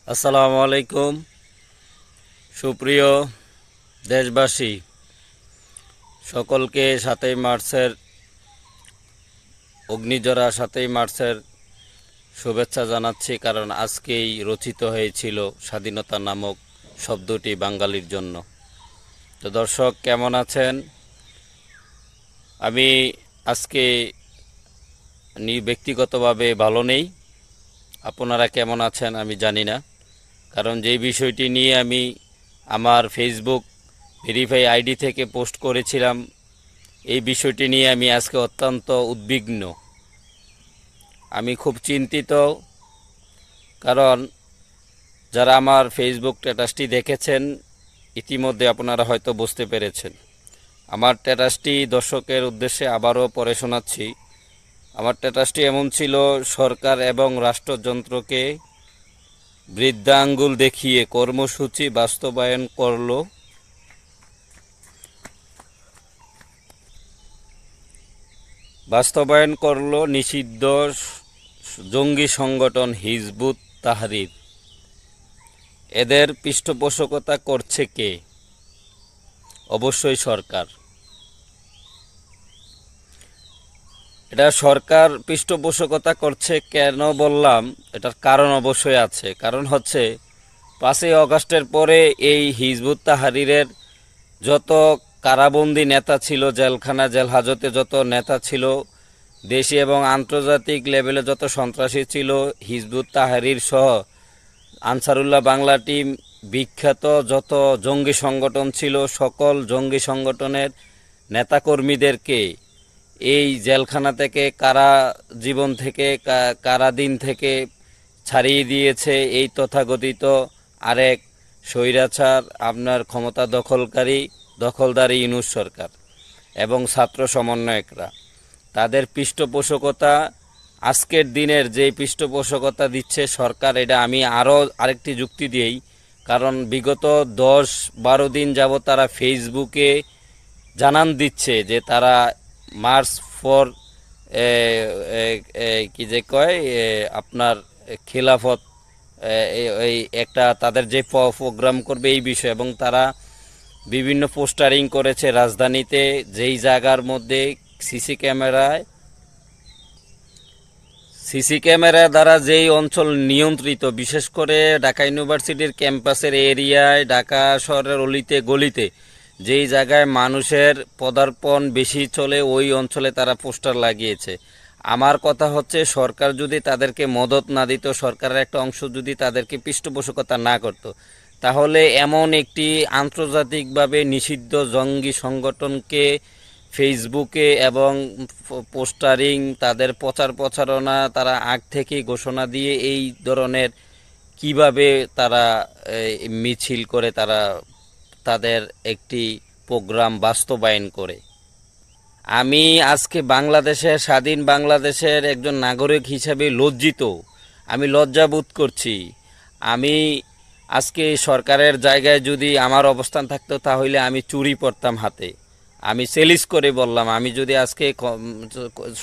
আসসালামু আলাইকুম সুপ্রিয় দেশবাসী সকলকে ৭ই মার্চের অগ্নিঝরা ৭ই মার্চের শুভেচ্ছা জানাচ্ছি। কারণ আজকেই রচিত হয়েছিল স্বাধীনতা নামক শব্দটি বাঙালির জন্য। তো দর্শক কেমন আছেন? আমি আজকে ব্যক্তিগতভাবে ভালো নেই। আপনারা কেমন আছেন আমি জানি না। কারণ যেই বিষয়টি নিয়ে আমি আমার ফেসবুক ভেরিফাই আইডি থেকে পোস্ট করেছিলাম, এই বিষয়টি নিয়ে আমি আজকে অত্যন্ত উদ্বিগ্ন। আমি খুব চিন্তিত, কারণ যারা আমার ফেসবুক স্ট্যাটাসটি দেখেছেন ইতিমধ্যে আপনারা হয়তো বুঝতে পেরেছেন। আমার স্ট্যাটাসটি দর্শকের উদ্দেশ্যে আবারও পড়ে শোনাচ্ছি। আমার স্ট্যাটাসটি এমন ছিল: সরকার এবং রাষ্ট্রযন্ত্রকে বৃদ্ধাঙ্গুল দেখিয়ে কর্মসূচি বাস্তবায়ন করল নিষিদ্ধ জঙ্গি সংগঠন হিজবুত তাহরির। এদের পৃষ্ঠপোষকতা করছে কে? অবশ্যই সরকার। এটা সরকার পৃষ্ঠপোষকতা করছে কেন বললাম, এটার কারণ অবশ্যই আছে। কারণ হচ্ছে 5ই আগস্টের পরে এই হিজবুত তাহরিরের যত কারাবন্দী নেতা ছিল, জেলখানা জেল হাজতে যত নেতা ছিল, দেশি এবং আন্তর্জাতিক লেভেলে যত সন্ত্রাসী ছিল, হিজবুত তাহরির সহ আনসারুল্লাহ বাংলা টিম, বিখ্যাত যত জঙ্গি সংগঠন ছিল, সকল জঙ্গি সংগঠনের নেতাকর্মীদেরকে এই জেলখানা থেকে, কারা জীবন থেকে, কারাদিন থেকে ছাড়িয়ে দিয়েছে এই তথাকথিত আরেক স্বৈরাচার, আপনার ক্ষমতা দখলদারি ইউনূস সরকার এবং ছাত্র সমন্বয়করা। তাদের পৃষ্ঠপোষকতা, আজকের দিনের যে পৃষ্ঠপোষকতা দিচ্ছে সরকার, এটা আমি আরও আরেকটি যুক্তি দিই। কারণ বিগত 10-12 দিন যাবৎ তারা ফেসবুকে জানান দিচ্ছে যে তারা মার্চ ফর কি যে কয় আপনার খিলাফত, এই একটা তাদের যে প্রোগ্রাম করবে এই বিষয়, এবং তারা বিভিন্ন পোস্টারিং করেছে রাজধানীতে, যেই জায়গার মধ্যে সিসি ক্যামেরা দ্বারা যেই অঞ্চল নিয়ন্ত্রিত, বিশেষ করে ঢাকা ইউনিভার্সিটির ক্যাম্পাসের এরিয়ায়, ঢাকা শহরের অলিতে গলিতে যেই জায়গায় মানুষের পদার্পণ বেশি চলে, ওই অঞ্চলে তারা পোস্টার লাগিয়েছে। আমার কথা হচ্ছে, সরকার যদি তাদেরকে মদত না দিত, সরকারের একটা অংশ যদি তাদেরকে পৃষ্ঠপোষকতা না করত, তাহলে এমন একটি আন্তর্জাতিকভাবে নিষিদ্ধ জঙ্গি সংগঠনকে ফেসবুকে এবং পোস্টারিং, তাদের প্রচারণা তারা আগ থেকেই ঘোষণা দিয়ে এই ধরনের কিভাবে তারা মিছিল করে, তারা তাদের একটি প্রোগ্রাম বাস্তবায়ন করে। আমি আজকে বাংলাদেশের, স্বাধীন বাংলাদেশের একজন নাগরিক হিসেবে লজ্জিত। আমি লজ্জাবোধ করছি। আমি আজকে সরকারের জায়গায় যদি আমার অবস্থান থাকতো, তাহলে আমি চুরি পরতাম হাতে। আমি চ্যালেঞ্জ করে বললাম, আমি যদি আজকে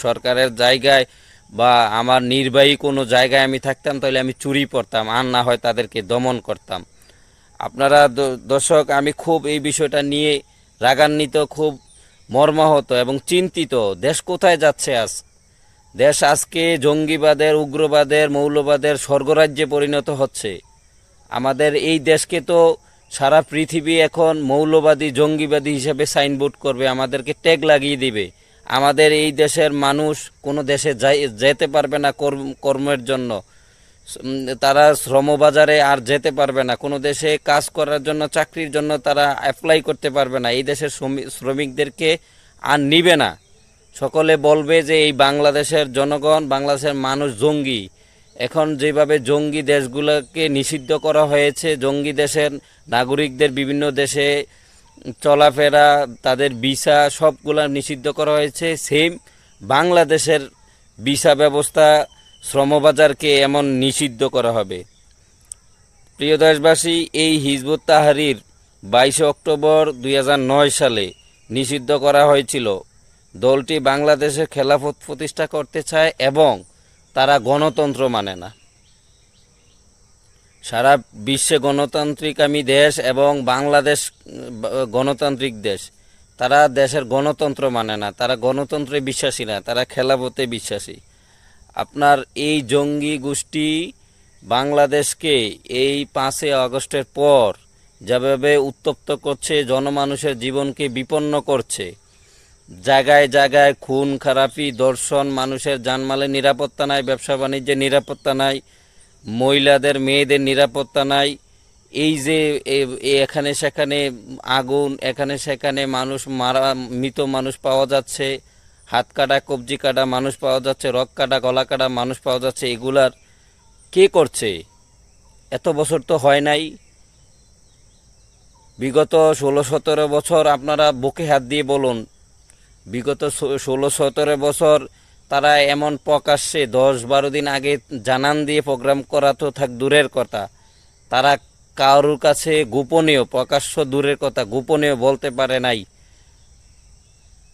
সরকারের জায়গায় বা আমার নির্বাহী কোনো জায়গায় আমি থাকতাম, তাহলে আমি চুরি পরতাম, আর না হয় তাদেরকে দমন করতাম। আপনারা দর্শক, আমি খুব এই বিষয়টা নিয়ে রাগান্বিত, খুব মর্মাহত এবং চিন্তিত। দেশ কোথায় যাচ্ছে আজ? দেশ আজকে জঙ্গিবাদের, উগ্রবাদের, মৌলবাদের স্বর্গরাজ্যে পরিণত হচ্ছে। আমাদের এই দেশকে তো সারা পৃথিবী এখন মৌলবাদী, জঙ্গিবাদী হিসেবে সাইনবোর্ড করবে, আমাদেরকে ট্যাগ লাগিয়ে দিবে। আমাদের এই দেশের মানুষ কোনো দেশে যেতে পারবে না কর্মের জন্য। তারা শ্রমবাজারে আর যেতে পারবে না, কোনো দেশে কাজ করার জন্য, চাকরির জন্য তারা অ্যাপ্লাই করতে পারবে না। এই দেশের শ্রমিকদেরকে আর নিবে না। সকলে বলবে যে এই বাংলাদেশের জনগণ, বাংলাদেশের মানুষ জঙ্গি। এখন যেভাবে জঙ্গি দেশগুলোকে নিষিদ্ধ করা হয়েছে, জঙ্গি দেশের নাগরিকদের বিভিন্ন দেশে চলাফেরা, তাদের ভিসা সবগুলা নিষিদ্ধ করা হয়েছে, সেম বাংলাদেশের ভিসা ব্যবস্থা, শ্রমবাজারকে এমন নিষিদ্ধ করা হবে। প্রিয় দেশবাসী, এই হিজবুত তাহরির 22 অক্টোবর 2009 সালে নিষিদ্ধ করা হয়েছিল। দলটি বাংলাদেশে খেলাফত প্রতিষ্ঠা করতে চায় এবং তারা গণতন্ত্র মানে না। সারা বিশ্বে গণতান্ত্রিকামী দেশ এবং বাংলাদেশ গণতান্ত্রিক দেশ, তারা দেশের গণতন্ত্র মানে না, তারা গণতন্ত্রে বিশ্বাসী না, তারা খেলাফতে বিশ্বাসী। আপনার এই জঙ্গি গোষ্ঠী বাংলাদেশকে এই 5ই আগস্টের পর যেভাবে উত্তপ্ত করছে, জনমানুষের জীবনকে বিপন্ন করছে, জায়গায় জায়গায় খুন খারাপি, ধর্ষণ, মানুষের জানমালের নিরাপত্তা নাই, ব্যবসা বাণিজ্যের নিরাপত্তা নাই, মহিলাদের মেয়েদের নিরাপত্তা নাই, এই যে এখানে সেখানে আগুন, এখানে সেখানে মানুষ মারা, মৃত মানুষ পাওয়া যাচ্ছে, হাত কাটা কবজি কাটা মানুষ পাওয়া যাচ্ছে, রক কাটা গলা কাটা মানুষ পাওয়া যাচ্ছে, এগুলার কে করছে? এত বছর তো হয় নাই। বিগত 16-17 বছর আপনারা বুকে হাত দিয়ে বলুন, বিগত 16-17 বছর তারা এমন প্রকাশ্যে 10-12 দিন আগে জানান দিয়ে প্রোগ্রাম করা তো থাক দূরের কথা, তারা কারোর কাছে গোপনীয়, প্রকাশ্য দূরের কথা, গোপনীয় বলতে পারে নাই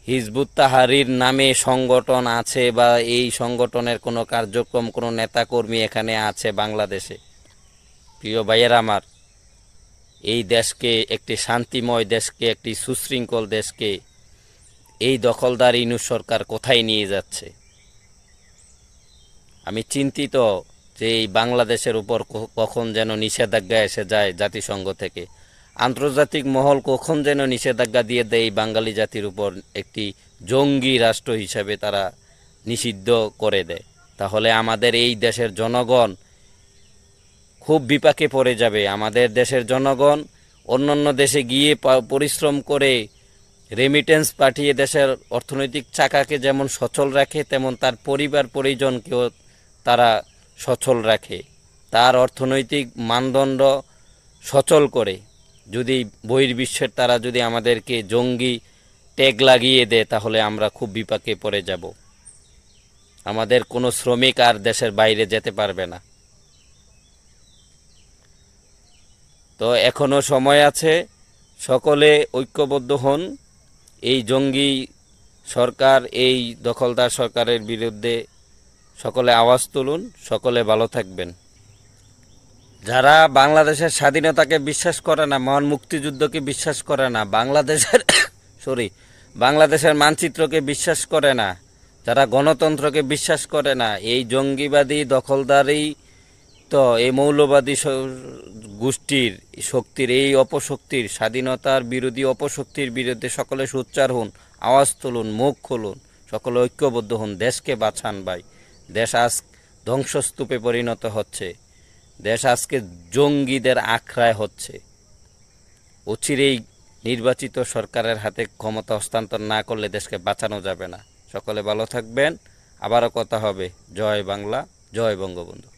হিজবুত তাহরীর নামে সংগঠন আছে বা এই সংগঠনের কোনো কার্যক্রম, কোনো নেতাকর্মী এখানে আছে বাংলাদেশে। প্রিয় ভাইয়েরা আমার, এই দেশকে, একটি শান্তিময় দেশকে, একটি সুশৃঙ্খল দেশকে এই দখলদার ইউনূস সরকার কোথায় নিয়ে যাচ্ছে? আমি চিন্তিত যে এই বাংলাদেশের উপর কখন যেন নিষেধাজ্ঞা এসে যায় জাতিসংঘ থেকে, আন্তর্জাতিক মহল কখন যেন নিষেধাজ্ঞা দিয়ে দেয় এই বাঙালি জাতির উপর, একটি জঙ্গি রাষ্ট্র হিসাবে তারা নিষিদ্ধ করে দেয়। তাহলে আমাদের এই দেশের জনগণ খুব বিপাকে পড়ে যাবে। আমাদের দেশের জনগণ অন্যান্য দেশে গিয়ে পরিশ্রম করে রেমিটেন্স পাঠিয়ে দেশের অর্থনৈতিক চাকাকে যেমন সচল রাখে, তেমন তার পরিবার পরিজনকেও তারা সচল রাখে, তার অর্থনৈতিক মানদণ্ড সচল করে। যদি বহির্বিশ্বের তারা যদি আমাদেরকে জঙ্গি ট্যাগ লাগিয়ে দেয়, তাহলে আমরা খুব বিপাকে পড়ে যাব। আমাদের কোনো শ্রমিক আর দেশের বাইরে যেতে পারবে না। তো এখনো সময় আছে, সকলে ঐক্যবদ্ধ হন, এই জঙ্গি সরকার, এই দখলদার সরকারের বিরুদ্ধে সকলে আওয়াজ তুলুন। সকলে ভালো থাকবেন। যারা বাংলাদেশের স্বাধীনতাকে বিশ্বাস করে না, মহান মুক্তিযুদ্ধকে বিশ্বাস করে না, বাংলাদেশের মানচিত্রকে বিশ্বাস করে না, যারা গণতন্ত্রকে বিশ্বাস করে না, এই জঙ্গিবাদী দখলদারি তো এই মৌলবাদী গোষ্ঠীর শক্তির, এই অপশক্তির, স্বাধীনতার বিরোধী অপশক্তির বিরুদ্ধে সকলে সোচ্চার হন, আওয়াজ তুলুন, মুখ খুলুন, সকলে ঐক্যবদ্ধ হন, দেশকে বাঁচান ভাই। দেশ আজ ধ্বংসস্তূপে পরিণত হচ্ছে, দেশ আজকে জঙ্গিদের আখড়ায় হচ্ছে। অচিরেই নির্বাচিত সরকারের হাতে ক্ষমতা হস্তান্তর না করলে দেশকে বাঁচানো যাবে না। সকলে ভালো থাকবেন, আবারও কথা হবে। জয় বাংলা, জয় বঙ্গবন্ধু।